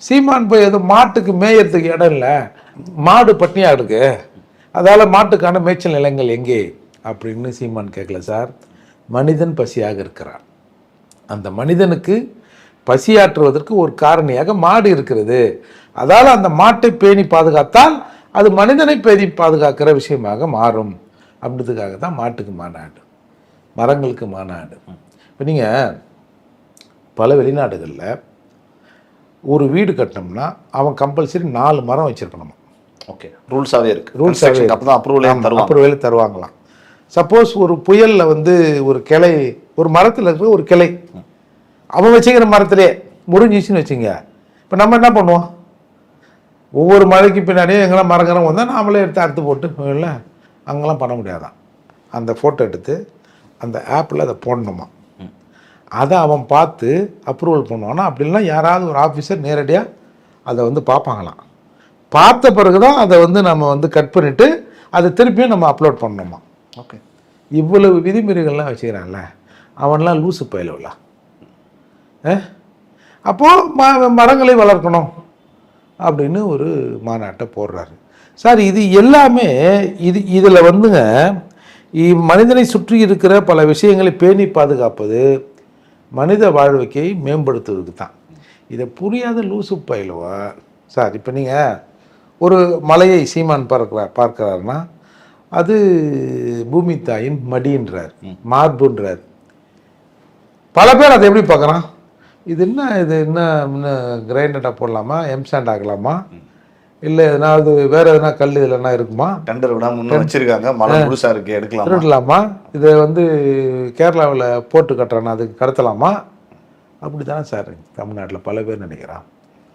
சீமான் போய் எதுவும் மாட்டுக்கு மேயறதுக்கு இடம் இல்லை, மாடு பட்னியாக இருக்கு, அதால் மாட்டுக்கான மேய்ச்சல் நிலங்கள் எங்கே அப்படின்னு சீமான் கேட்கல சார். மனிதன் பசியாக இருக்கிறான், அந்த மனிதனுக்கு பசியாற்றுவதற்கு ஒரு காரணியாக மாடு இருக்கிறது, அதால் அந்த மாட்டை பேணி பாதுகாத்தால் அது மனிதனை பேணி பாதுகாக்கிற விஷயமாக மாறும் அப்படின்றதுக்காக தான் மாட்டுக்கு மாநாடு, மரங்களுக்கு மாநாடு. இப்போ நீங்கள் பல வெளிநாடுகளில் ஒரு வீடு கட்டினோம்னா அவன் கம்பல்சரி 4 மரம் வச்சுருக்கணுமா. ஓகே, ரூல்ஸாகவே இருக்குது. ரூல்ஸாகவே அப்போ தான் அப்ரூவலே தருவாங்களாம். சப்போஸ் ஒரு புயலில் வந்து ஒரு கிளை, ஒரு மரத்தில் இருக்கிற ஒரு கிளை அவன் வச்சுக்கிற மரத்திலே முறிஞ்சிச்சுன்னு வச்சுங்க, இப்போ நம்ம என்ன பண்ணுவோம்? ஒவ்வொரு மழைக்கு பின்னாடியே எங்கெல்லாம் மரங்கரம் வந்தால் நாமளே எடுத்து அறுத்து போட்டு இல்லை, அங்கெல்லாம் பண்ண முடியாதான். அந்த ஃபோட்டோ எடுத்து அந்த ஆப்பில் அதை போடணுமா, அதை அவன் பார்த்து அப்ரூவல் பண்ணுவானா. அப்படிலாம் யாராவது ஒரு ஆஃபீஸர் நேரடியாக அதை வந்து பார்ப்பாங்களாம். பார்த்த பிறகு தான் அதை வந்து நம்ம வந்து கட் பண்ணிவிட்டு அதை திருப்பியும் நம்ம அப்லோட் பண்ணணுமா. ஓகே, இவ்வளவு விதிமுறைகள்லாம் வச்சுக்கிறான்ல, அவன்லாம் லூசு பயிலவலாம். அப்போது மரங்களை வளர்க்கணும் அப்படின்னு ஒரு மாநாட்டை போடுறாரு சார். இது எல்லாமே இதில் வந்துங்க மனிதனை சுற்றி இருக்கிற பல விஷயங்களை பேணி பாதுகாப்பது மனித வாழ்க்கையை மேம்படுத்துவதுக்கு தான். இதை புரியாத லூசு பயிலுவா சார். இப்போ நீங்கள் ஒரு மலையை சீமான் பார்க்கிறாருன்னா அது பூமி தாயின் மடின்றார், மார்புன்றார். பல பேர் அதை எப்படி பார்க்குறான்? இது என்ன கிரைண்டடாக போடலாமா, எம்சாண்ட் ஆகலாமா, இல்லை எதனாவது வேறு எதனா கல் இல்லைன்னா இருக்குமா, டெண்டர் விடாமல் வச்சுருக்காங்க, மலை முழுசாக இருக்குது எடுக்கலாமா, இதை வந்து கேரளாவில் போட்டு கட்டுறானா அதுக்கு கடத்தலாமா, அப்படி தானே சார் தமிழ்நாட்டில் பல பேர் நினைக்கிறான்.